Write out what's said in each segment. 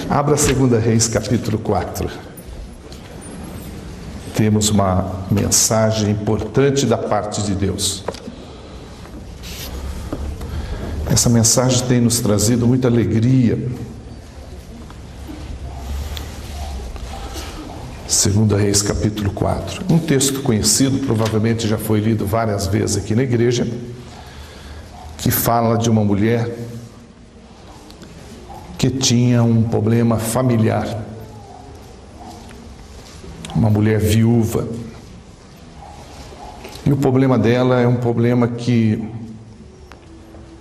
Abra 2 Reis, capítulo 4. Temos uma mensagem importante da parte de Deus. Essa mensagem tem nos trazido muita alegria. 2 Reis, capítulo 4. Um texto conhecido, provavelmente já foi lido várias vezes aqui na igreja, que fala de uma mulher que tinha um problema familiar. Uma mulher viúva. E o problema dela é um problema que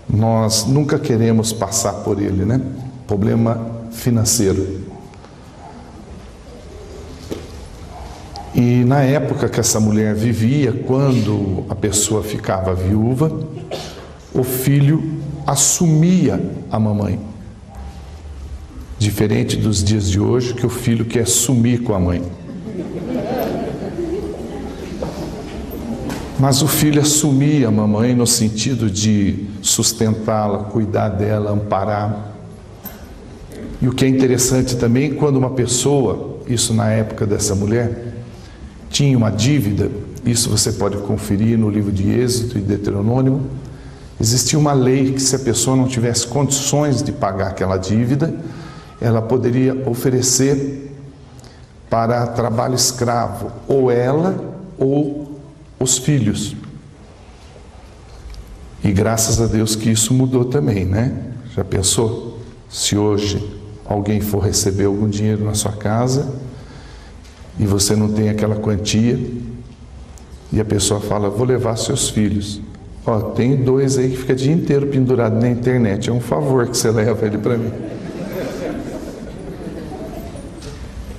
nós nunca queremos passar por ele, né? Problema financeiro. E na época que essa mulher vivia, quando a pessoa ficava viúva, o filho assumia a mamãe. Diferente dos dias de hoje, que o filho quer sumir com a mãe. Mas o filho assumia a mamãe no sentido de sustentá-la, cuidar dela, amparar. E o que é interessante também, quando uma pessoa, isso na época dessa mulher, tinha uma dívida, isso você pode conferir no livro de Êxodo e Deuteronômio, existia uma lei que se a pessoa não tivesse condições de pagar aquela dívida, ela poderia oferecer para trabalho escravo, ou ela ou os filhos. E graças a Deus que isso mudou também, né? Já pensou? Se hoje alguém for receber algum dinheiro na sua casa e você não tem aquela quantia, e a pessoa fala, vou levar seus filhos. Ó, tem 2 aí que fica o dia inteiro pendurado na internet, é um favor que você leva ele para mim.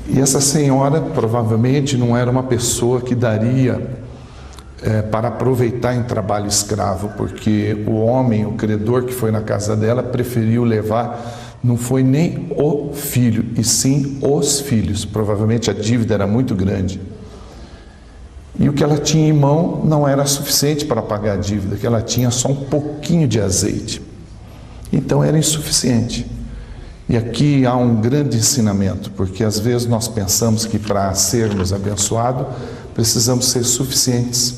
E essa senhora provavelmente não era uma pessoa que daria para aproveitar em trabalho escravo, porque o homem, o credor que foi na casa dela, preferiu levar, não foi nem o filho, e sim os filhos. Provavelmente a dívida era muito grande. E o que ela tinha em mão não era suficiente para pagar a dívida, que ela tinha só um pouquinho de azeite. Então era insuficiente. E aqui há um grande ensinamento, porque às vezes nós pensamos que para sermos abençoados, precisamos ser suficientes.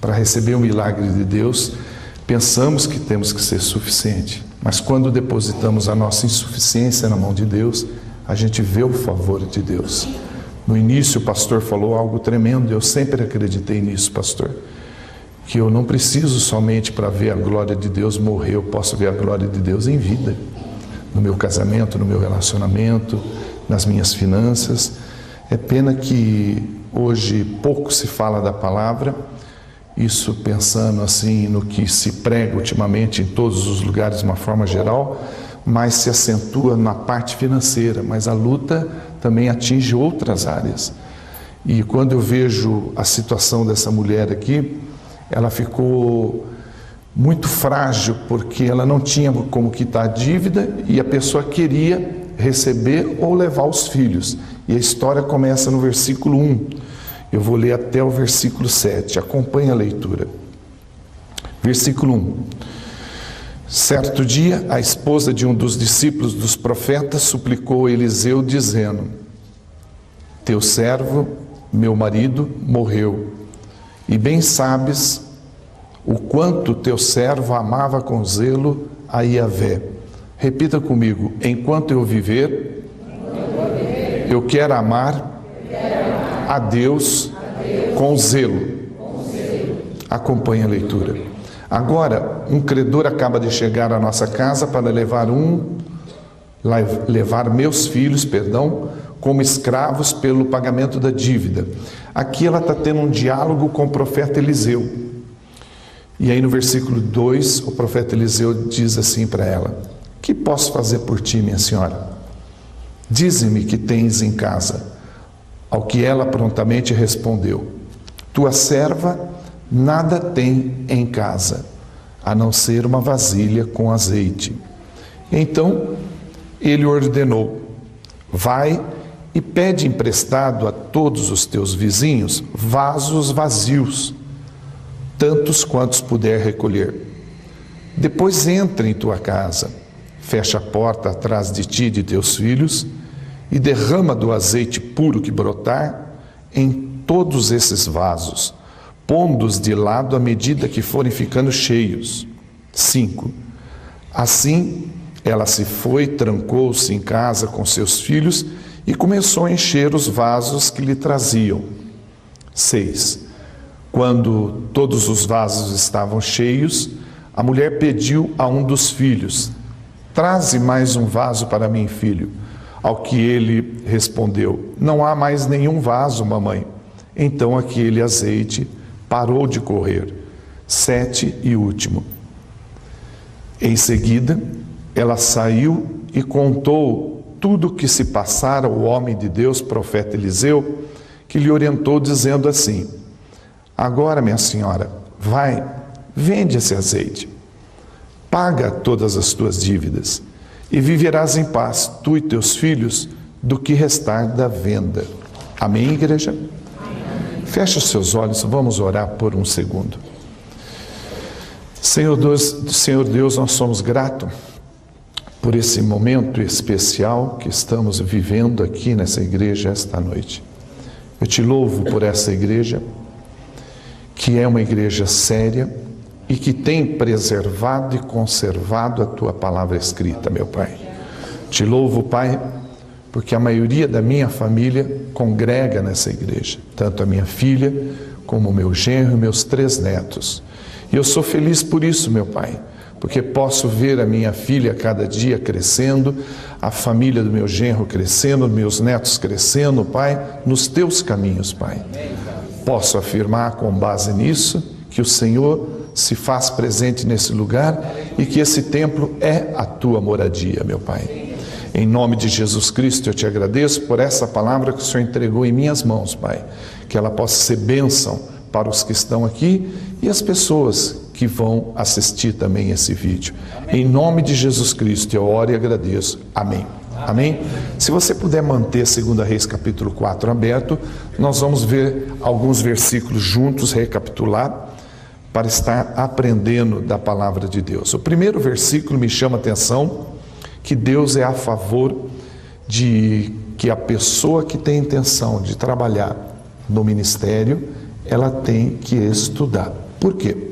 Para receber o milagre de Deus, pensamos que temos que ser suficiente. Mas quando depositamos a nossa insuficiência na mão de Deus, a gente vê o favor de Deus. No início o pastor falou algo tremendo, eu sempre acreditei nisso, pastor. Que eu não preciso somente para ver a glória de Deus morrer, eu posso ver a glória de Deus em vida. No meu casamento, no meu relacionamento, nas minhas finanças. É pena que hoje pouco se fala da palavra, isso pensando assim no que se prega ultimamente em todos os lugares de uma forma geral, mas se acentua na parte financeira, mas a luta também atinge outras áreas. E quando eu vejo a situação dessa mulher aqui, ela ficou muito frágil, porque ela não tinha como quitar a dívida e a pessoa queria receber ou levar os filhos. E a história começa no versículo 1. Eu vou ler até o versículo 7. Acompanhe a leitura. Versículo 1. Certo dia, a esposa de um dos discípulos dos profetas suplicou a Eliseu, dizendo: Teu servo, meu marido, morreu, e bem sabes o quanto teu servo amava com zelo a Iavé. Repita comigo: enquanto eu viver, eu quero amar a Deus com zelo. Acompanhe a leitura. Agora, um credor acaba de chegar à nossa casa para levar meus filhos, como escravos pelo pagamento da dívida. Aqui ela está tendo um diálogo com o profeta Eliseu. E aí no versículo 2, o profeta Eliseu diz assim para ela: que posso fazer por ti, minha senhora? Dize-me que tens em casa. Ao que ela prontamente respondeu: tua serva nada tem em casa, a não ser uma vasilha com azeite. Então ele ordenou: vai e pede emprestado a todos os teus vizinhos vasos vazios, tantos quantos puder recolher. Depois entra em tua casa, fecha a porta atrás de ti e de teus filhos, e derrama do azeite puro que brotar em todos esses vasos, pondo-os de lado à medida que forem ficando cheios. 5. Assim, ela se foi, trancou-se em casa com seus filhos e começou a encher os vasos que lhe traziam. 6. Quando todos os vasos estavam cheios, a mulher pediu a um dos filhos: traze mais um vaso para mim, filho. Ao que ele respondeu: não há mais nenhum vaso, mamãe. Então aquele azeite parou de correr. 7 e último. Em seguida, ela saiu e contou tudo o que se passara ao homem de Deus, profeta Eliseu, que lhe orientou dizendo assim: agora, minha senhora, vai, vende esse azeite, paga todas as tuas dívidas e viverás em paz, tu e teus filhos, do que restar da venda. Amém, igreja? Amém. Feche os seus olhos, vamos orar por um segundo. Senhor Deus, nós somos gratos por esse momento especial que estamos vivendo aqui nessa igreja esta noite. Eu te louvo por essa igreja, que é uma igreja séria e que tem preservado e conservado a tua palavra escrita, meu Pai. Te louvo, Pai, porque a maioria da minha família congrega nessa igreja, tanto a minha filha como o meu genro e meus 3 netos. E eu sou feliz por isso, meu Pai, porque posso ver a minha filha cada dia crescendo, a família do meu genro crescendo, meus netos crescendo, Pai, nos teus caminhos, Pai. Posso afirmar com base nisso que o Senhor se faz presente nesse lugar e que esse templo é a tua moradia, meu Pai. Em nome de Jesus Cristo, eu te agradeço por essa palavra que o Senhor entregou em minhas mãos, Pai. Que ela possa ser bênção para os que estão aqui e as pessoas que vão assistir também esse vídeo. Em nome de Jesus Cristo, eu oro e agradeço. Amém. Amém? Se você puder manter 2 Reis capítulo 4 aberto, nós vamos ver alguns versículos juntos, recapitular, para estar aprendendo da palavra de Deus. O primeiro versículo me chama a atenção, que Deus é a favor de que a pessoa que tem intenção de trabalhar no ministério, ela tem que estudar. Por quê?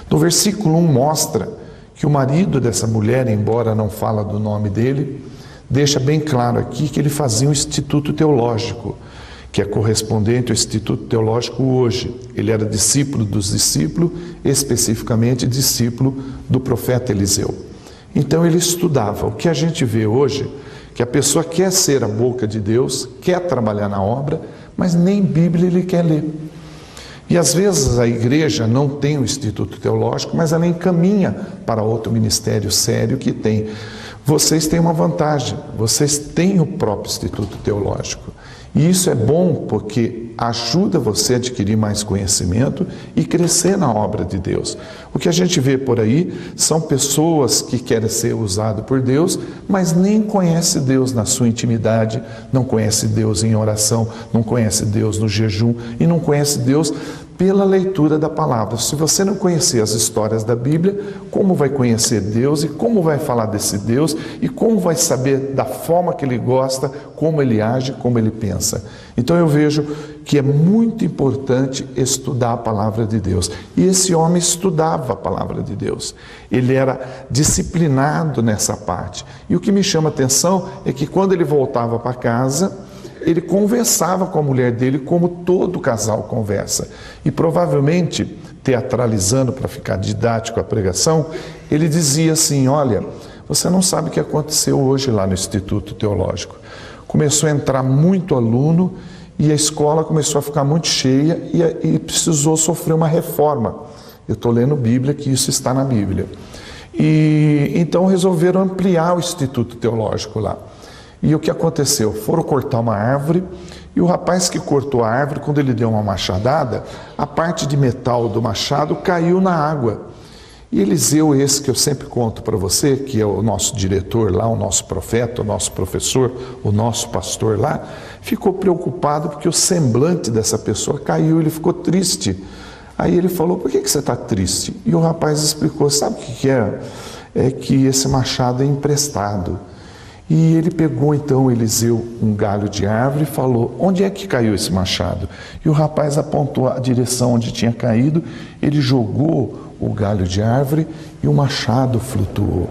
No versículo 1 mostra que o marido dessa mulher, embora não fala do nome dele, deixa bem claro aqui que ele fazia um instituto teológico, que é correspondente ao Instituto Teológico hoje. Ele era discípulo dos discípulos, especificamente discípulo do profeta Eliseu. Então ele estudava. O que a gente vê hoje, que a pessoa quer ser a boca de Deus, quer trabalhar na obra, mas nem Bíblia ele quer ler. E às vezes a igreja não tem um instituto teológico, mas ela encaminha para outro ministério sério que tem. Vocês têm uma vantagem, vocês têm o próprio instituto teológico. E isso é bom porque ajuda você a adquirir mais conhecimento e crescer na obra de Deus. O que a gente vê por aí são pessoas que querem ser usadas por Deus, mas nem conhecem Deus na sua intimidade, não conhecem Deus em oração, não conhecem Deus no jejum e não conhecem Deus pela leitura da palavra. Se você não conhecer as histórias da Bíblia, como vai conhecer Deus e como vai falar desse Deus e como vai saber da forma que Ele gosta, como Ele age, como Ele pensa? Então eu vejo que é muito importante estudar a palavra de Deus. E esse homem estudava a palavra de Deus. Ele era disciplinado nessa parte. E o que me chama a atenção é que quando ele voltava para casa, ele conversava com a mulher dele como todo casal conversa. E provavelmente, teatralizando para ficar didático a pregação, ele dizia assim: olha, você não sabe o que aconteceu hoje lá no Instituto Teológico. Começou a entrar muito aluno e a escola começou a ficar muito cheia e precisou sofrer uma reforma. Eu estou lendo Bíblia, que isso está na Bíblia. E então resolveram ampliar o Instituto Teológico lá. E o que aconteceu? Foram cortar uma árvore e o rapaz que cortou a árvore, quando ele deu uma machadada, a parte de metal do machado caiu na água. E Eliseu, esse que eu sempre conto para você, que é o nosso diretor lá, o nosso profeta, o nosso professor, o nosso pastor lá, ficou preocupado porque o semblante dessa pessoa caiu, ele ficou triste. Aí ele falou: por que você está triste? E o rapaz explicou: sabe o que é? é que esse machado é emprestado. E ele pegou então, Eliseu, um galho de árvore e falou: onde é que caiu esse machado? E o rapaz apontou a direção onde tinha caído, ele jogou o galho de árvore e o machado flutuou.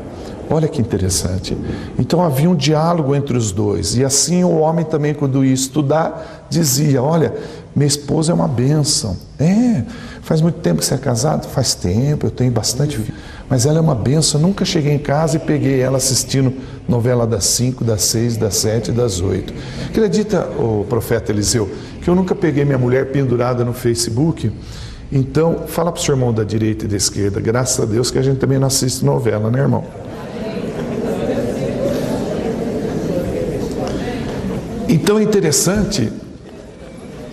Olha que interessante. Então havia um diálogo entre os dois. E assim o homem também, quando ia estudar, dizia: olha, minha esposa é uma bênção. Faz muito tempo que você é casado? Faz tempo, eu tenho bastante filho. Mas ela é uma bênção. Eu nunca cheguei em casa e peguei ela assistindo novela das 5, das 6, das 7 e das 8. Acredita, o profeta Eliseu, que eu nunca peguei minha mulher pendurada no Facebook? Então, fala para o seu irmão da direita e da esquerda. Graças a Deus que a gente também não assiste novela, né, irmão? Então é interessante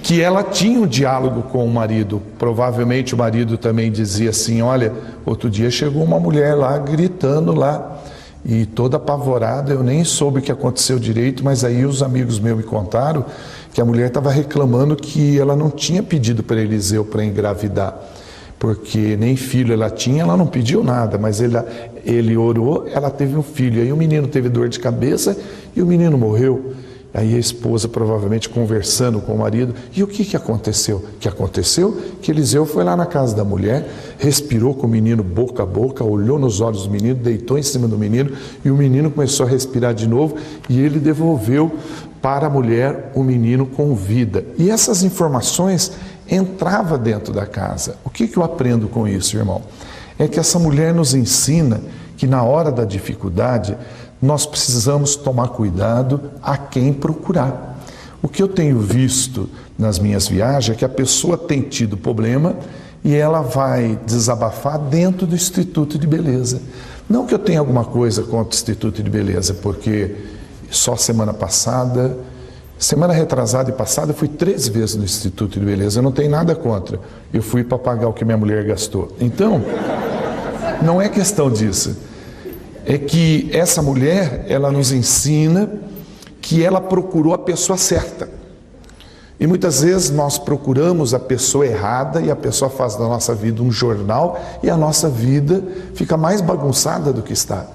que ela tinha um diálogo com o marido. Provavelmente o marido também dizia assim: olha, outro dia chegou uma mulher lá gritando lá, e toda apavorada, eu nem soube o que aconteceu direito, mas aí os amigos meus me contaram que a mulher estava reclamando que ela não tinha pedido para Eliseu para engravidar, porque nem filho ela tinha, ela não pediu nada, mas ele orou, ela teve um filho, aí o menino teve dor de cabeça e o menino morreu. Aí a esposa provavelmente conversando com o marido: e o que aconteceu? O que aconteceu? Que Eliseu foi lá na casa da mulher, respirou com o menino boca a boca, olhou nos olhos do menino, deitou em cima do menino, e o menino começou a respirar de novo, e ele devolveu para a mulher o menino com vida. E essas informações entravam dentro da casa. O que eu aprendo com isso, irmão? É que essa mulher nos ensina que na hora da dificuldade nós precisamos tomar cuidado a quem procurar. O que eu tenho visto nas minhas viagens é que a pessoa tem tido problema e ela vai desabafar dentro do Instituto de Beleza. Não que eu tenha alguma coisa contra o Instituto de Beleza, porque só semana retrasada e passada, eu fui 3 vezes no Instituto de Beleza. Eu não tenho nada contra. Eu fui para pagar o que minha mulher gastou. Então, não é questão disso. É que essa mulher, ela nos ensina que ela procurou a pessoa certa. E muitas vezes nós procuramos a pessoa errada e a pessoa faz da nossa vida um jornal e a nossa vida fica mais bagunçada do que está.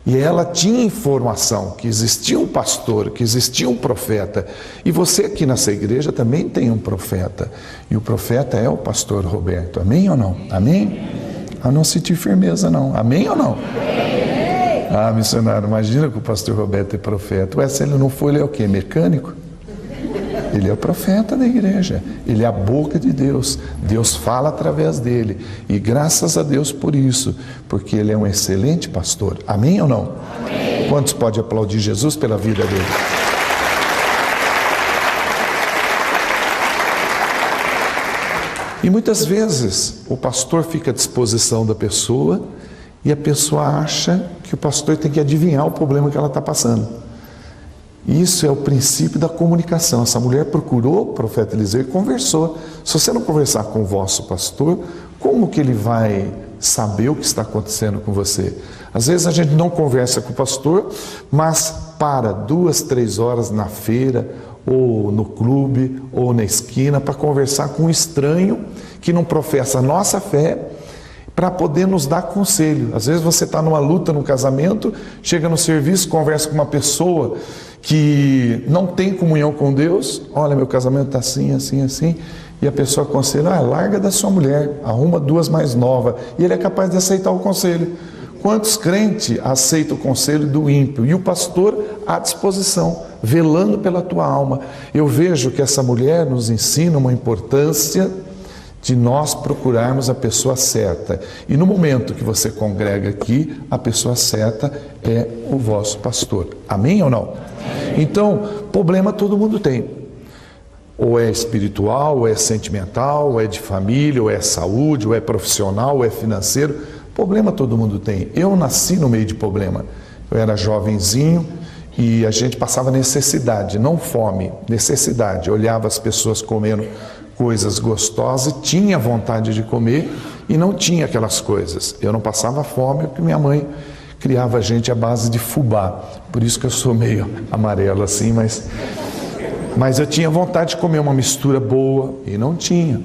E ela tinha informação que existia um pastor, que existia um profeta. E você aqui nessa igreja também tem um profeta. E o profeta é o pastor Roberto. Amém ou não? Amém? A não sentir firmeza não. Amém ou não? Ah, missionário, imagina que o pastor Roberto é profeta. Ué, se ele não for, ele é o quê? Mecânico? Ele é o profeta da igreja. Ele é a boca de Deus. Deus fala através dele. E graças a Deus por isso, porque ele é um excelente pastor. Amém ou não? Amém. Quantos podem aplaudir Jesus pela vida dele? E muitas vezes o pastor fica à disposição da pessoa e a pessoa acha que o pastor tem que adivinhar o problema que ela está passando. Isso é o princípio da comunicação. Essa mulher procurou o profeta Eliseu e conversou. Se você não conversar com o vosso pastor, como que ele vai saber o que está acontecendo com você? Às vezes a gente não conversa com o pastor, mas para 2, 3 horas na feira, ou no clube, ou na esquina, para conversar com um estranho que não professa a nossa fé, para poder nos dar conselho. Às vezes você está numa luta no casamento, chega no serviço, conversa com uma pessoa que não tem comunhão com Deus: olha, meu casamento está assim, assim, assim, e a pessoa aconselha: larga da sua mulher, arruma 2 mais novas, e ele é capaz de aceitar o conselho. Quantos crentes aceitam o conselho do ímpio? E o pastor à disposição, velando pela tua alma. Eu vejo que essa mulher nos ensina uma importância de nós procurarmos a pessoa certa. E no momento que você congrega aqui, a pessoa certa é o vosso pastor. Amém ou não? Amém. Então, problema todo mundo tem. Ou é espiritual, ou é sentimental, ou é de família, ou é saúde, ou é profissional, ou é financeiro. Problema todo mundo tem. Eu nasci no meio de problema. Eu era jovenzinho e a gente passava necessidade, não fome, necessidade. Eu olhava as pessoas comendo coisas gostosas, tinha vontade de comer e não tinha aquelas coisas. Eu não passava fome porque minha mãe criava a gente à base de fubá. Por isso que eu sou meio amarelo assim, mas eu tinha vontade de comer uma mistura boa e não tinha.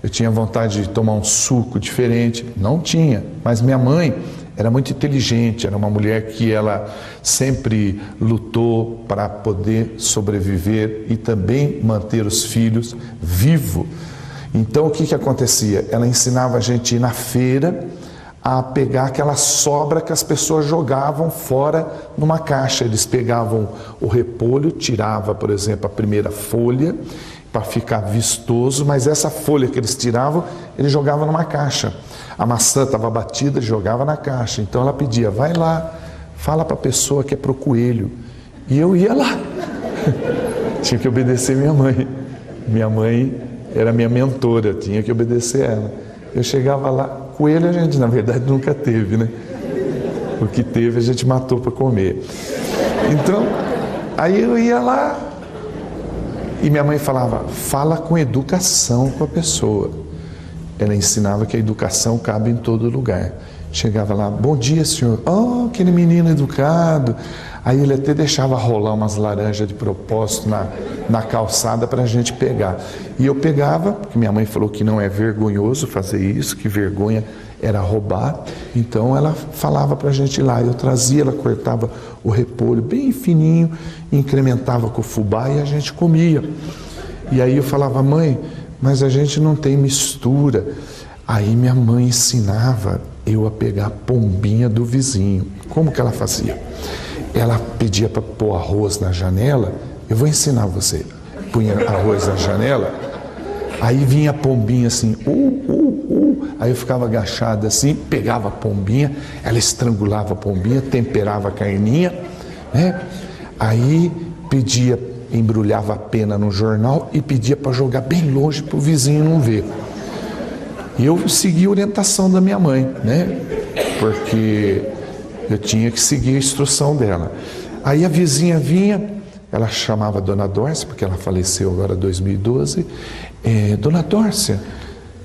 Eu tinha vontade de tomar um suco diferente, não tinha. Mas minha mãe, era muito inteligente, era uma mulher que ela sempre lutou para poder sobreviver e também manter os filhos vivos. Então o que acontecia? Ela ensinava a gente a ir na feira a pegar aquela sobra que as pessoas jogavam fora numa caixa. Eles pegavam o repolho, tirava, por exemplo, a primeira folha para ficar vistoso, mas essa folha que eles tiravam, eles jogavam numa caixa. A maçã estava batida, jogava na caixa. Então ela pedia, vai lá, fala para a pessoa que é para o coelho. E eu ia lá. Tinha que obedecer minha mãe. Minha mãe era minha mentora, tinha que obedecer ela. Eu chegava lá, coelho a gente na verdade nunca teve, né? O que teve a gente matou para comer. Então, aí eu ia lá e minha mãe falava, fala com educação com a pessoa. Ela ensinava que a educação cabe em todo lugar. Chegava lá, bom dia senhor, oh, aquele menino educado. Aí ele até deixava rolar umas laranjas de propósito na calçada para a gente pegar. E eu pegava, porque minha mãe falou que não é vergonhoso fazer isso, que vergonha era roubar. Então ela falava para a gente ir lá. Eu trazia, ela cortava o repolho bem fininho, incrementava com o fubá e a gente comia. E aí eu falava, mãe, mas a gente não tem mistura. Aí minha mãe ensinava eu a pegar a pombinha do vizinho. Como que ela fazia? Ela pedia para pôr arroz na janela. Eu vou ensinar você. Punha arroz na janela. Aí vinha a pombinha assim. Aí eu ficava agachado assim, pegava a pombinha. Ela estrangulava a pombinha, temperava a carninha, né? Aí pedia, embrulhava a pena no jornal e pedia para jogar bem longe para o vizinho não ver. E eu segui a orientação da minha mãe, né? Porque eu tinha que seguir a instrução dela. Aí a vizinha vinha, ela chamava Dona Dórcia, porque ela faleceu agora em 2012. Dona Dórcia,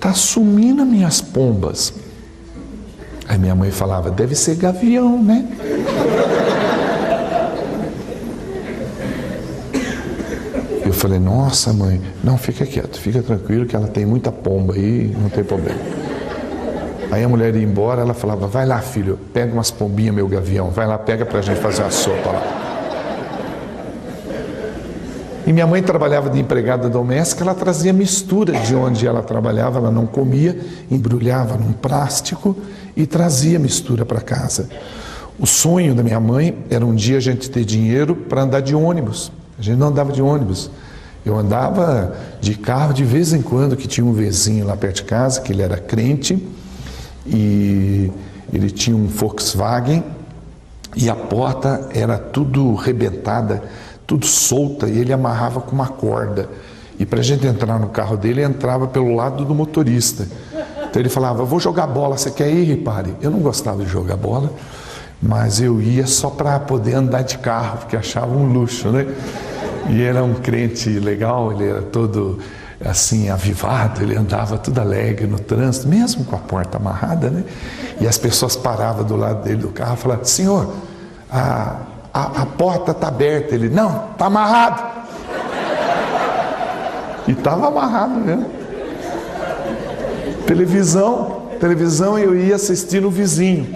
tá sumindo as minhas pombas. Aí minha mãe falava, deve ser gavião, né? Eu falei, nossa mãe, não, fica quieto, fica tranquilo que ela tem muita pomba aí, não tem problema. Aí a mulher ia embora, ela falava, vai lá filho, pega umas pombinhas meu gavião, vai lá, pega pra gente fazer uma sopa lá. E minha mãe trabalhava de empregada doméstica, ela trazia mistura de onde ela trabalhava, ela não comia, embrulhava num plástico e trazia mistura para casa. O sonho da minha mãe era um dia a gente ter dinheiro para andar de ônibus. A gente não andava de ônibus. Eu andava de carro de vez em quando, que tinha um vizinho lá perto de casa, que ele era crente, e ele tinha um Volkswagen, e a porta era tudo rebentada, tudo solta, e ele amarrava com uma corda. E para a gente entrar no carro dele, entrava pelo lado do motorista. Então ele falava, vou jogar bola, você quer ir, Ripari? Eu não gostava de jogar bola, mas eu ia só para poder andar de carro, porque achava um luxo, né? E ele era um crente legal, ele era todo assim avivado, ele andava tudo alegre no trânsito, mesmo com a porta amarrada, né? E as pessoas paravam do lado dele do carro e falavam, senhor, a porta está aberta. Ele, não, está amarrado. E estava amarrado mesmo. Televisão eu ia assistir no vizinho.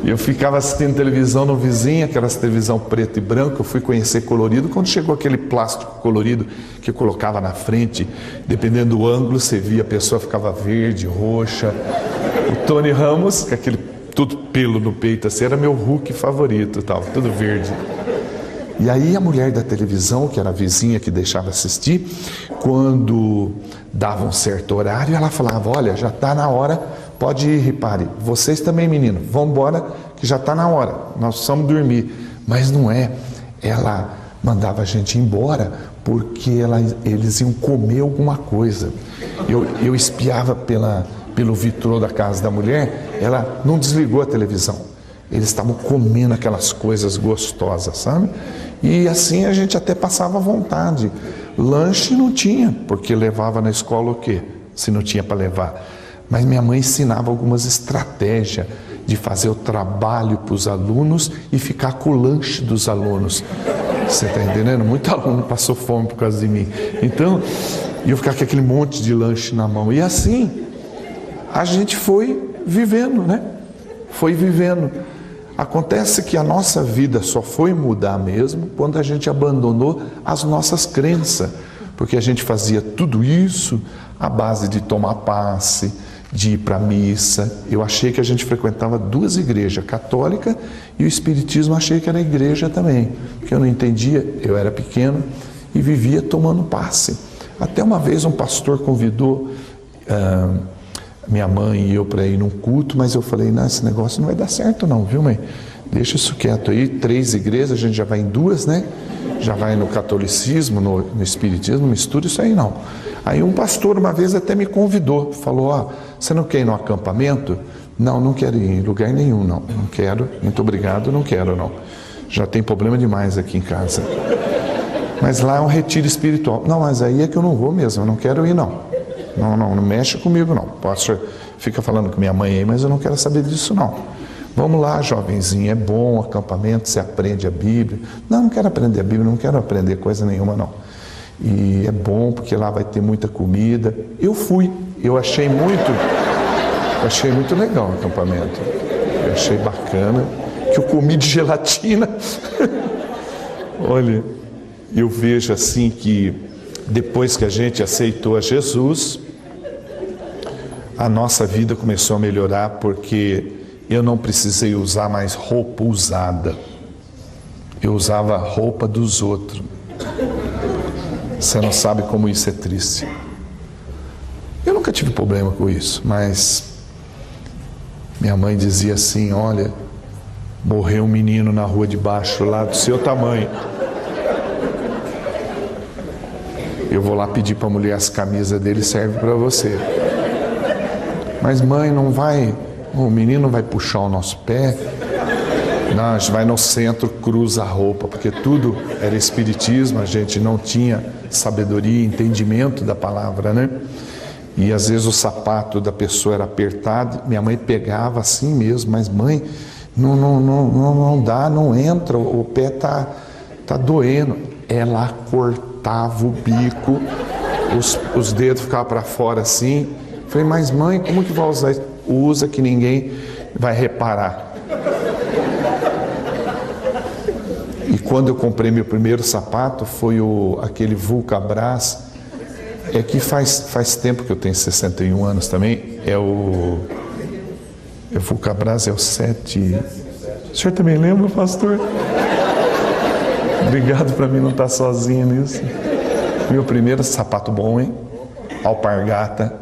Eu ficava assistindo televisão no vizinho, aquelas televisão preto e branco. Eu fui conhecer colorido quando chegou aquele plástico colorido que eu colocava na frente, dependendo do ângulo, você via, a pessoa ficava verde, roxa. O Tony Ramos, com aquele tudo pelo no peito, assim, era meu Hulk favorito, tal, tudo verde. E aí a mulher da televisão, que era a vizinha que deixava assistir, quando dava um certo horário, ela falava, olha, já está na hora, pode ir, Ripari. Vocês também, menino, vão embora que já está na hora, nós precisamos dormir. Mas não é, ela mandava a gente ir embora porque eles iam comer alguma coisa. Eu espiava pelo vitrô da casa da mulher, ela não desligou a televisão. Eles estavam comendo aquelas coisas gostosas, sabe? E assim a gente até passava vontade. Lanche não tinha, porque levava na escola o quê? Se não tinha para levar. Mas minha mãe ensinava algumas estratégias de fazer o trabalho para os alunos e ficar com o lanche dos alunos. Você está entendendo? Muito aluno passou fome por causa de mim. Então, eu ficava com aquele monte de lanche na mão. E assim, a gente foi vivendo, né? foi vivendo. Acontece que a nossa vida só foi mudar mesmo quando a gente abandonou as nossas crenças, porque a gente fazia tudo isso à base de tomar passe, de ir para a missa. Eu achei que a gente frequentava duas igrejas, a católica e o espiritismo, achei que era a igreja também, porque eu não entendia, eu era pequeno e vivia tomando passe. Até uma vez um pastor convidou minha mãe e eu para ir num culto, mas eu falei, não, esse negócio não vai dar certo não, viu, mãe? Deixa isso quieto aí, 3 igrejas, a gente já vai em 2, né? Já vai no catolicismo, no espiritismo, não mistura isso aí não. Aí um pastor uma vez até me convidou, falou, você não quer ir no acampamento? Não, não quero ir em lugar nenhum, não quero, muito obrigado, não quero não. Já tem problema demais aqui em casa. Mas lá é um retiro espiritual. Não, mas aí é que eu não vou mesmo, eu não quero ir não. Não mexe comigo não. O pastor fica falando com minha mãe aí, mas eu não quero saber disso não. Vamos lá, jovenzinho, é bom o acampamento, você aprende a Bíblia. Não quero aprender a Bíblia, não quero aprender coisa nenhuma não. E é bom porque lá vai ter muita comida. Eu fui, eu achei muito legal o acampamento. Eu achei bacana, que eu comi de gelatina. Olha, eu vejo assim que depois que a gente aceitou a Jesus, a nossa vida começou a melhorar porque eu não precisei usar mais roupa usada. Eu usava a roupa dos outros. Você não sabe como isso é triste. Eu nunca tive problema com isso, mas minha mãe dizia assim, olha, morreu um menino na rua de baixo, lá do seu tamanho. Eu vou lá pedir para a mulher as camisas dele, serve para você. Mas mãe, não vai, o menino vai puxar o nosso pé. Não, a gente vai no centro, cruza a roupa, porque tudo era espiritismo, a gente não tinha sabedoria, entendimento da palavra, né? E às vezes o sapato da pessoa era apertado, minha mãe pegava assim mesmo, mas mãe, não dá, não entra, o pé tá doendo. Ela cortava o bico, os dedos ficavam para fora assim. Falei, mas mãe, como que vai usar isso? Usa que ninguém vai reparar. E quando eu comprei meu primeiro sapato, foi aquele Vulcabras, é que faz tempo que eu tenho 61 anos também, o Vulcabras é o 7... O senhor também lembra, pastor? Obrigado para mim não estar sozinho nisso. Meu primeiro sapato bom, hein? Alpargata.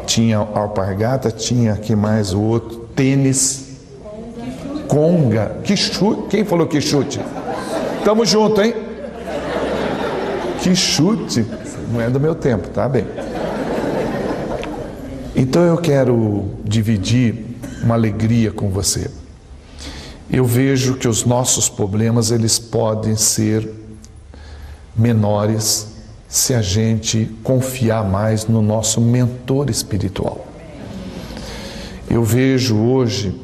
Tinha alpargata, tinha que mais o outro, tênis, conga, que chute, quem falou que chute? Tamo junto, hein? Que chute, não é do meu tempo, tá bem. Então eu quero dividir uma alegria com você. Eu vejo que os nossos problemas, eles podem ser menores se a gente confiar mais no nosso mentor espiritual. Eu vejo hoje,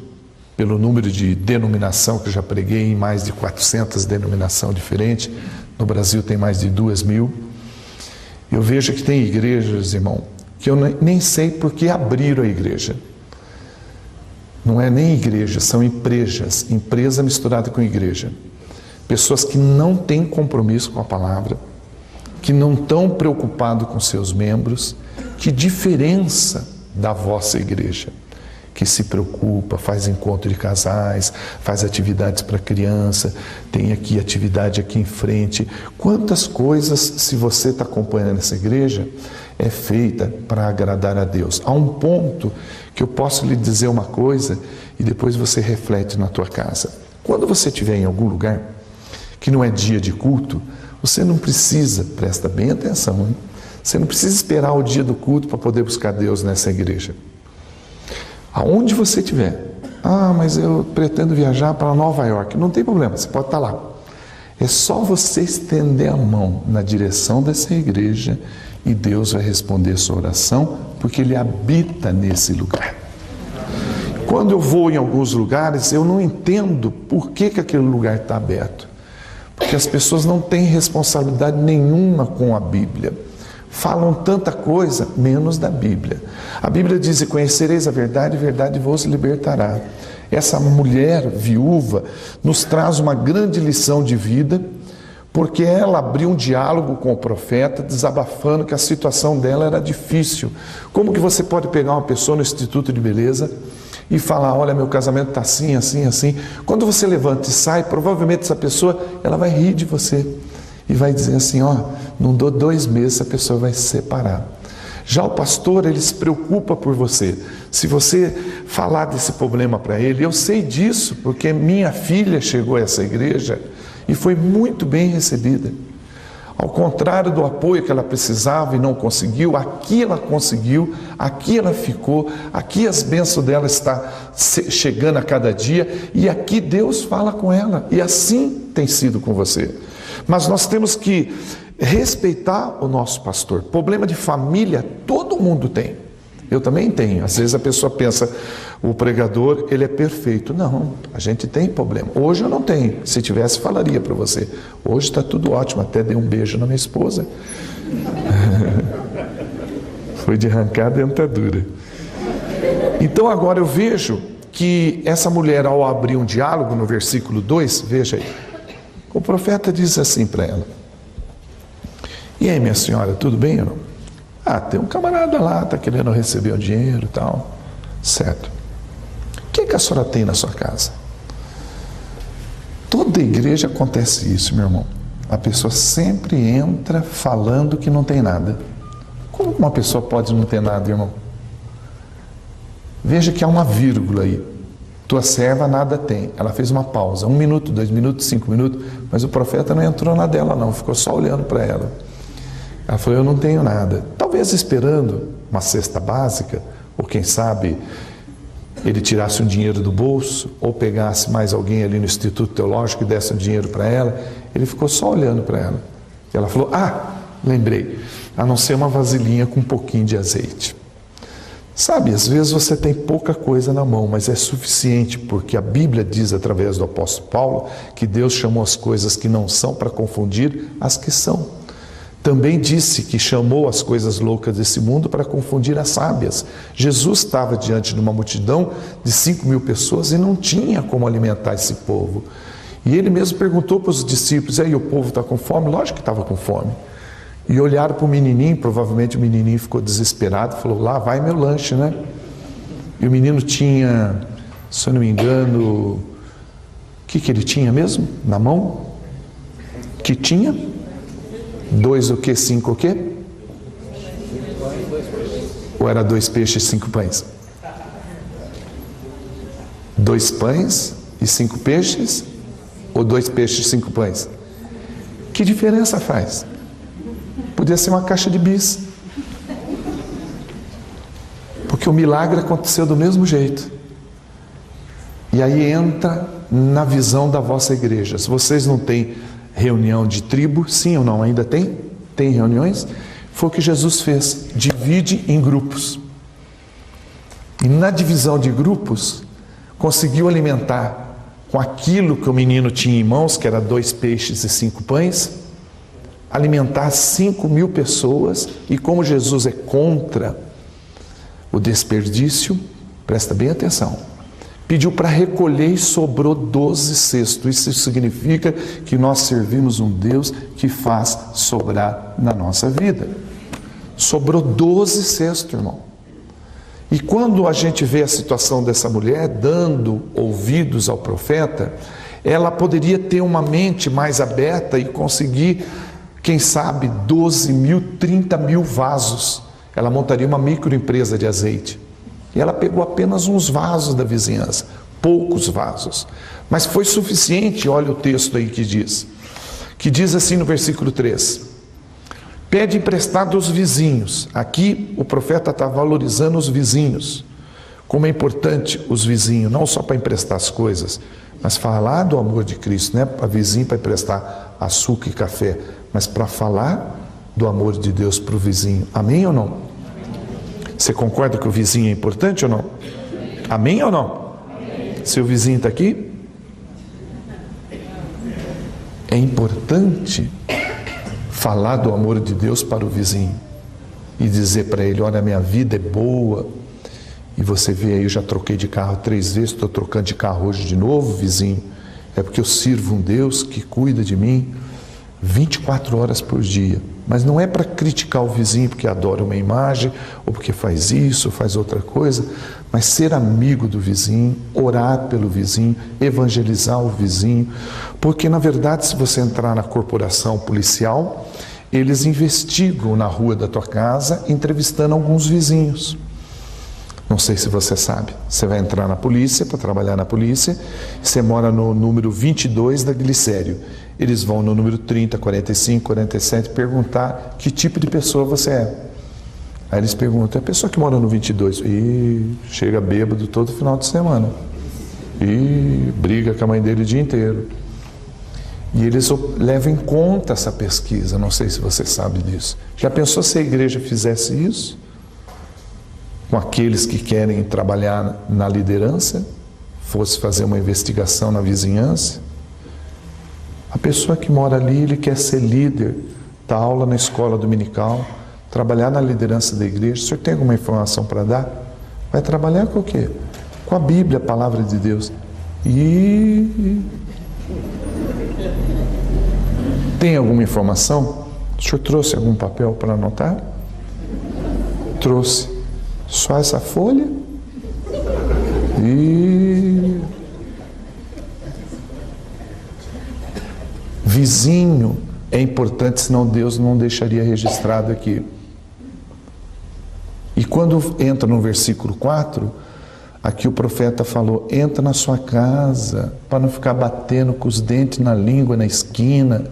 pelo número de denominação que eu já preguei em mais de 400 denominações diferentes, no Brasil tem mais de 2.000, eu vejo que tem igrejas, irmão, que eu nem sei por que abriram a igreja. Não é nem igreja, são empresas, empresa misturada com igreja. Pessoas que não têm compromisso com a palavra, que não estão preocupados com seus membros. Que diferença da vossa igreja, que se preocupa, faz encontro de casais, faz atividades para criança, tem aqui atividade aqui em frente. Quantas coisas, se você está acompanhando essa igreja, é feita para agradar a Deus. Há um ponto que eu posso lhe dizer uma coisa e depois você reflete na tua casa. Quando você estiver em algum lugar que não é dia de culto, você não precisa, presta bem atenção, hein? Você não precisa esperar o dia do culto para poder buscar Deus nessa igreja. Aonde você estiver, mas eu pretendo viajar para Nova York, não tem problema, você pode estar lá. É só você estender a mão na direção dessa igreja e Deus vai responder a sua oração, porque Ele habita nesse lugar. Quando eu vou em alguns lugares, eu não entendo por que aquele lugar está aberto. Porque as pessoas não têm responsabilidade nenhuma com a Bíblia. falam tanta coisa, menos da Bíblia. A Bíblia diz: e conhecereis a verdade vos libertará. Essa mulher viúva nos traz uma grande lição de vida, porque ela abriu um diálogo com o profeta, desabafando que a situação dela era difícil. Como que você pode pegar uma pessoa no Instituto de Beleza e falar: olha, meu casamento está assim, assim, assim. Quando você levanta e sai, provavelmente essa pessoa, ela vai rir de você e vai dizer assim: ó, não dou 2 meses, a pessoa vai se separar. Já o pastor, ele se preocupa por você. Se você falar desse problema para ele, eu sei disso, porque minha filha chegou a essa igreja e foi muito bem recebida. Ao contrário do apoio que ela precisava e não conseguiu, aqui ela conseguiu, aqui ela ficou, aqui as bênçãos dela estão chegando a cada dia, e aqui Deus fala com ela, e assim tem sido com você. Mas nós temos que respeitar o nosso pastor. Problema de família, todo mundo tem. Eu também tenho. Às vezes a pessoa pensa: o pregador, ele é perfeito. Não, a gente tem problema. Hoje eu não tenho. Se tivesse, falaria para você. Hoje está tudo ótimo. Até dei um beijo na minha esposa. Foi de arrancar a dentadura. Então agora eu vejo que essa mulher, ao abrir um diálogo no versículo 2, veja aí. O profeta diz assim para ela: e aí, minha senhora, tudo bem ou não? Ah, tem um camarada lá, está querendo receber o dinheiro e tal. Certo. O que a senhora tem na sua casa? Toda igreja acontece isso, meu irmão. A pessoa sempre entra falando que não tem nada. Como uma pessoa pode não ter nada, irmão? Veja que há uma vírgula aí. Tua serva nada tem. Ela fez uma pausa, 1 minuto, 2 minutos, 5 minutos, mas o profeta não entrou na dela não, ficou só olhando para ela. Ela falou: eu não tenho nada. Talvez esperando uma cesta básica, ou quem sabe ele tirasse um dinheiro do bolso, ou pegasse mais alguém ali no Instituto Teológico e desse um dinheiro para ela. Ele ficou só olhando para ela. E ela falou: ah, lembrei, a não ser uma vasilhinha com um pouquinho de azeite. Sabe, às vezes você tem pouca coisa na mão, mas é suficiente, porque a Bíblia diz através do apóstolo Paulo que Deus chamou as coisas que não são para confundir as que são. Também disse que chamou as coisas loucas desse mundo para confundir as sábias. Jesus estava diante de uma multidão de 5.000 pessoas e não tinha como alimentar esse povo. E ele mesmo perguntou para os discípulos: e aí, o povo está com fome? Lógico que estava com fome. E olharam para o menininho, provavelmente o menininho ficou desesperado, falou: lá vai meu lanche, né? E o menino tinha, se eu não me engano, o que ele tinha mesmo na mão? Que tinha? 2 o quê? 5 o quê? Ou era 2 peixes e 5 pães? 2 pães e 5 peixes? Ou 2 peixes e 5 pães? Que diferença faz? Podia ser uma caixa de bis. Porque o milagre aconteceu do mesmo jeito. E aí entra na visão da vossa igreja. Se vocês não têm reunião de tribo, sim ou não? Ainda tem? Tem reuniões? Foi o que Jesus fez. Divide em grupos. E na divisão de grupos, conseguiu alimentar com aquilo que o menino tinha em mãos, que era 2 peixes e 5 pães, alimentar 5.000 pessoas. E como Jesus é contra o desperdício, presta bem atenção, pediu para recolher e sobrou 12 cestos. Isso significa que nós servimos um Deus que faz sobrar na nossa vida. Sobrou 12 cestos, irmão. E quando a gente vê a situação dessa mulher dando ouvidos ao profeta, ela poderia ter uma mente mais aberta e conseguir, quem sabe, 12.000, 30.000 vasos. Ela montaria uma microempresa de azeite. E ela pegou apenas uns vasos da vizinhança, poucos vasos. Mas foi suficiente. Olha o texto aí que diz assim no versículo 3. Pede emprestado aos vizinhos. Aqui o profeta está valorizando os vizinhos. Como é importante os vizinhos, não só para emprestar as coisas, mas falar do amor de Cristo, não é para vizinho para emprestar açúcar e café, mas para falar do amor de Deus para o vizinho. Amém ou não? Você concorda que o vizinho é importante ou não? Amém ou não? Amém. Seu vizinho está aqui? É importante falar do amor de Deus para o vizinho. e dizer para ele: olha, a minha vida é boa. E você vê aí, eu já troquei de carro 3 vezes, estou trocando de carro hoje de novo, vizinho. É porque eu sirvo um Deus que cuida de mim 24 horas por dia. Mas não é para criticar o vizinho porque adora uma imagem, ou porque faz isso, faz outra coisa, mas ser amigo do vizinho, orar pelo vizinho, evangelizar o vizinho. Porque, na verdade, se você entrar na corporação policial, eles investigam na rua da tua casa, entrevistando alguns vizinhos. Não sei se você sabe. Você vai entrar na polícia, para trabalhar na polícia, você mora no número 22 da Glicério. Eles vão no número 30, 45, 47 perguntar que tipo de pessoa você é. Aí eles perguntam: é a pessoa que mora no 22? E chega bêbado todo final de semana. E briga com a mãe dele o dia inteiro. E eles levam em conta essa pesquisa. Não sei se você sabe disso. Já pensou se a igreja fizesse isso? Com aqueles que querem trabalhar na liderança, fosse fazer uma investigação na vizinhança? A pessoa que mora ali, ele quer ser líder, dar aula na escola dominical, trabalhar na liderança da igreja. O senhor tem alguma informação para dar? Vai trabalhar com o quê? Com a Bíblia, a palavra de Deus. E tem alguma informação? O senhor trouxe algum papel para anotar? Trouxe. Só essa folha? E vizinho é importante, senão Deus não deixaria registrado aqui. E quando entra no versículo 4, aqui o profeta falou: entra na sua casa, para não ficar batendo com os dentes na língua, na esquina,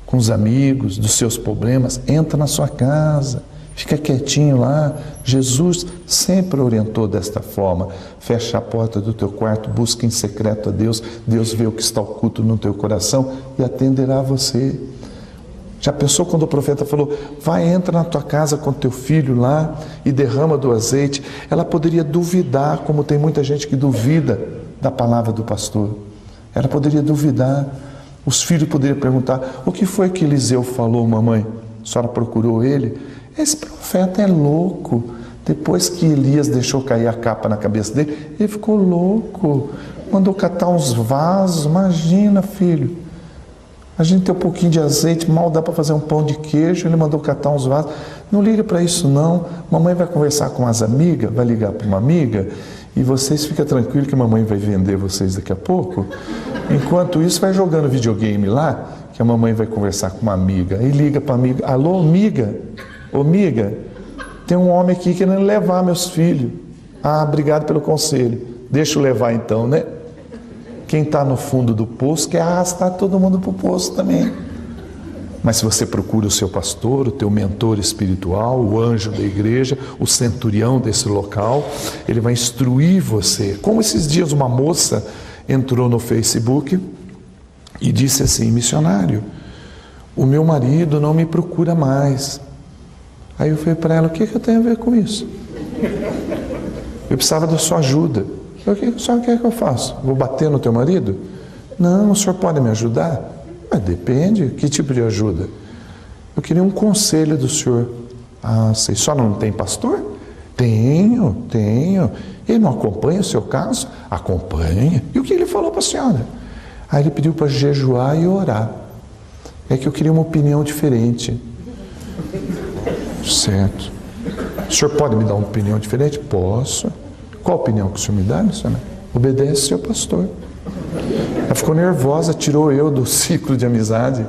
com os amigos, dos seus problemas. Entra na sua casa. Fica quietinho lá. Jesus sempre orientou desta forma: fecha a porta do teu quarto, busca em secreto a Deus, Deus vê o que está oculto no teu coração e atenderá a você. Já pensou quando o profeta falou: vai, entra na tua casa com teu filho lá e derrama do azeite? Ela poderia duvidar, como tem muita gente que duvida da palavra do pastor. Ela poderia duvidar. Os filhos poderiam perguntar: o que foi que Eliseu falou, mamãe? A senhora procurou ele? Esse profeta é louco. Depois que Elias deixou cair a capa na cabeça dele, ele ficou louco. Mandou catar uns vasos. Imagina, filho. A gente tem um pouquinho de azeite, mal dá para fazer um pão de queijo. Ele mandou catar uns vasos. Não liga para isso não. Mamãe vai conversar com as amigas, vai ligar para uma amiga, e vocês ficam tranquilos que a mamãe vai vender vocês daqui a pouco. Enquanto isso, vai jogando videogame lá, que a mamãe vai conversar com uma amiga. E liga para a amiga: alô, amiga? Ô, amiga, tem um homem aqui querendo levar meus filhos. Ah, obrigado pelo conselho. Deixa eu levar então, né? Quem está no fundo do poço quer arrastar todo mundo para o poço também. Mas se você procura o seu pastor, o teu mentor espiritual, o anjo da igreja, o centurião desse local, ele vai instruir você. Como esses dias uma moça entrou no Facebook e disse assim: missionário, o meu marido não me procura mais. Aí eu falei para ela: o que eu tenho a ver com isso? Eu precisava da sua ajuda. O que a senhora quer que eu faça? Vou bater no teu marido? Não, o senhor pode me ajudar? Mas depende, que tipo de ajuda? Eu queria um conselho do senhor. Ah, você só não tem pastor? Tenho. Ele não acompanha o seu caso? Acompanha. E o que ele falou para a senhora? Aí ele pediu para jejuar e orar. É que eu queria uma opinião diferente. Certo. O senhor pode me dar uma opinião diferente? Posso. Qual a opinião que o senhor me dá, missionário? Obedece seu pastor. Ela ficou nervosa, tirou eu do ciclo de amizade.